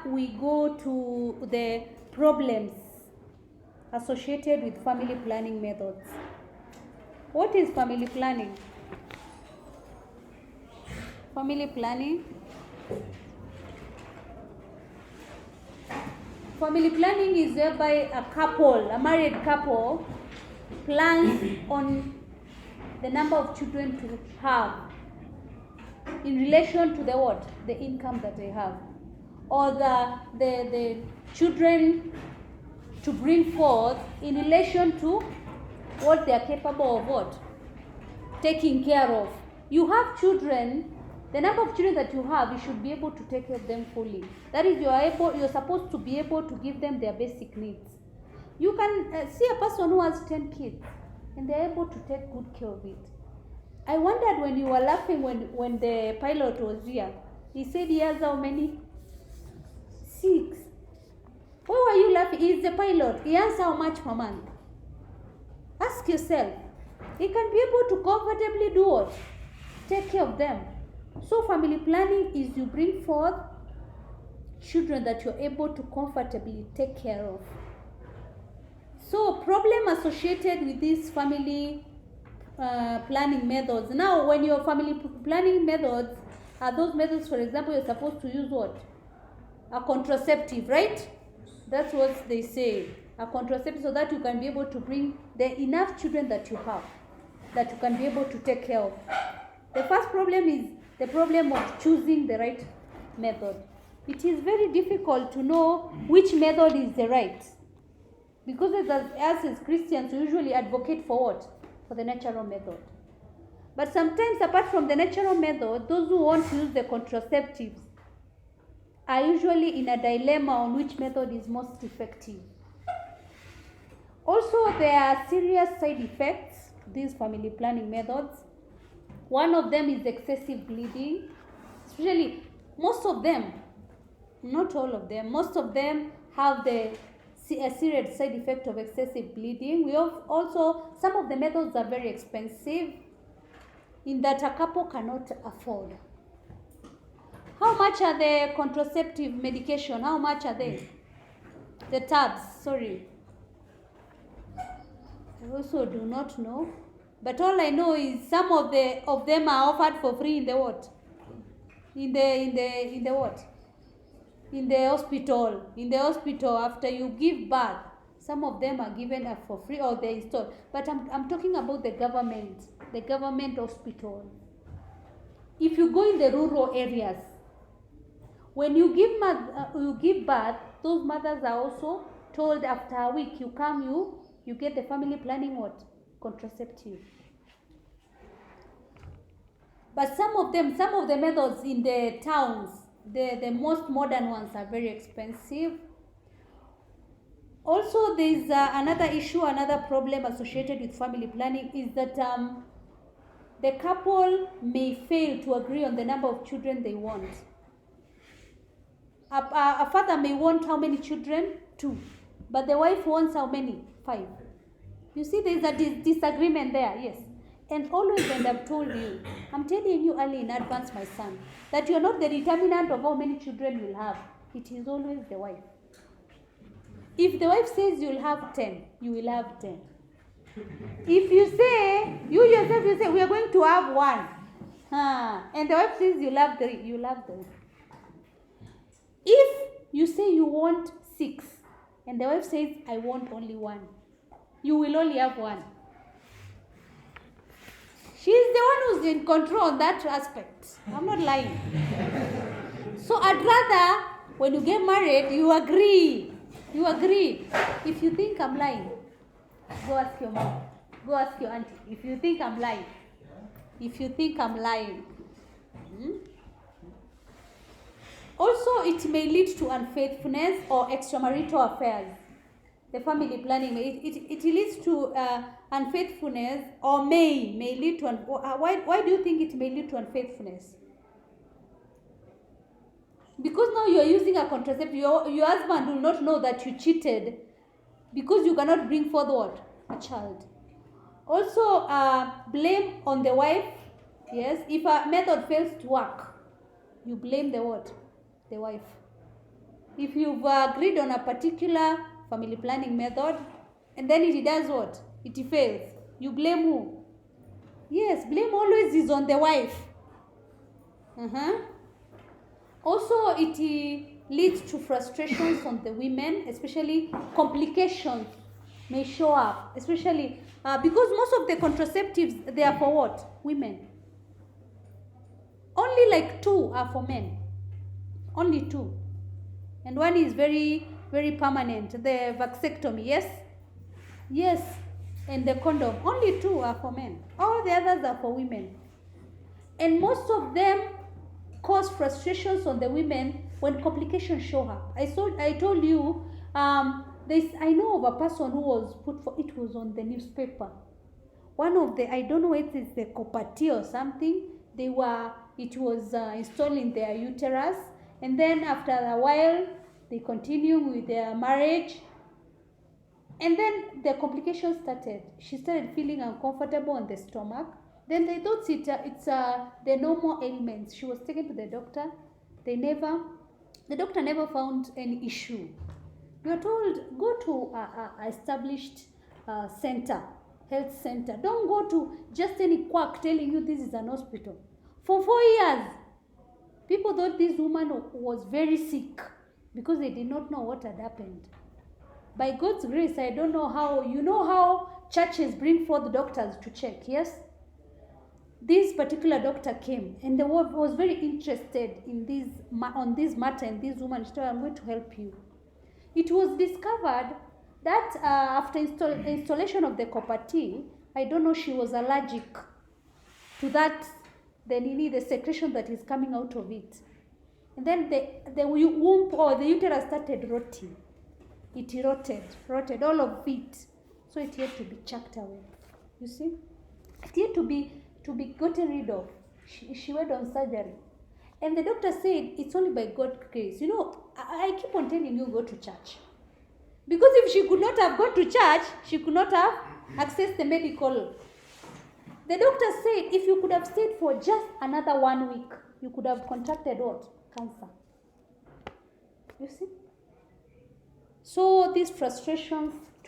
we go to the problems associated with family planning methods. What is family planning? Family planning. Family planning is whereby a married couple, plans on the number of children to have in relation to the what? The income that they have. Or the children to bring forth in relation to what they are capable of what? Taking care of. You have children, the number of children that you have, you should be able to take care of them fully. That is, you're supposed to be able to give them their basic needs. You can see a person who has 10 kids and they're able to take good care of it. I wondered when you were laughing when the pilot was here. He said he has how many? 6. Why were you laughing? He's the pilot. He has how much per month? Ask yourself. He can be able to comfortably do what? Take care of them. So family planning is you bring forth children that you're able to comfortably take care of. So problem associated with these family planning methods. Now, when your family planning methods are those methods, for example, you're supposed to use what? A contraceptive, right? That's what they say. A contraceptive, so that you can be able to bring the enough children that you have, that you can be able to take care of. The first problem is the problem of choosing the right method. It is very difficult to know which method is the right. Because as Christians, we usually advocate for what? For the natural method. But sometimes, apart from the natural method, those who want to use the contraceptives are usually in a dilemma on which method is most effective. Also, there are serious side effects to these family planning methods. One of them is excessive bleeding. Especially, most of them, not all of them, most of them have a serious side effect of excessive bleeding. We have also, some of the methods are very expensive in that a couple cannot afford. How much are the contraceptive medication? How much are they? The tabs, sorry. I also do not know. But all I know is some of them are offered for free in the what? In the what? In the hospital. In the hospital, after you give birth, some of them are given for free or they're installed. But I'm talking about the government hospital. If you go in the rural areas, when you give birth, those mothers are also told after a week you come, you get the family planning what? Contraceptive. But some of the methods in the towns, the most modern ones are very expensive. Also, there is another issue, another problem associated with family planning is that the couple may fail to agree on the number of children they want. A father may want how many children? 2. But the wife wants how many? 5. You see, there is a disagreement there, yes. And always, and I'm telling you early in advance, my son, that you're not the determinant of how many children you'll have. It is always the wife. If the wife says you'll have 10, you will have 10. If you say, you say, we are going to have 1, and the wife says you'll have 3, you'll have 3. If you say you want 6, and the wife says, I want only 1, you will only have 1. She's the one who's in control on that aspect. I'm not lying. So I'd rather, when you get married, you agree. You agree. If you think I'm lying, go ask your mom. Go ask your auntie. If you think I'm lying. If you think I'm lying. Also, it may lead to unfaithfulness or extramarital affairs. The family planning, it leads to unfaithfulness or may lead to, why do you think it may lead to unfaithfulness? Because now you are using a contraceptive, your husband will not know that you cheated because you cannot bring forth what? A child. Also, blame on the wife. Yes, if a method fails to work, you blame the what? The wife. If you've agreed on a particular family planning method, and then it does what? It fails. You blame who? Yes, blame always is on the wife. Also, it leads to frustrations on the women, especially complications may show up, especially because most of the contraceptives, they are for what? Women. Only like 2 are for men. Only 2. And one is very, very permanent, the vasectomy, yes? Yes, and the condom. Only 2 are for men. All the others are for women. And most of them cause frustrations on the women when complications show up. I told you, I know of a person who was it was on the newspaper. One of the, I don't know if it's the K.C.S.E or something, it was installed in their uterus, and then after a while, they continue with their marriage, and then the complications started. She started feeling uncomfortable on the stomach. Then they thought it's the normal ailments. She was taken to the doctor. The doctor never found any issue. You are told, go to a established center, health center. Don't go to just any quack telling you this is an hospital. For 4 years, people thought this woman was very sick because they did not know what had happened. By God's grace, I don't know how, you know how churches bring forth doctors to check, yes? This particular doctor came and was very interested in on this matter, and this woman, she told, I'm going to help you. It was discovered that after installation of the K.C.S.E, I don't know, she was allergic to that, the secretion that is coming out of it. And then the womb or the uterus started rotting. It rotted, all of it. So it had to be chucked away. You see? It had to be gotten rid of. She went on surgery. And the doctor said, it's only by God's grace. You know, I keep on telling you, go to church. Because if she could not have gone to church, she could not have accessed the medical. The doctor said, if you could have stayed for just another 1 week, you could have contracted what? Cancer. You see? So these frustrations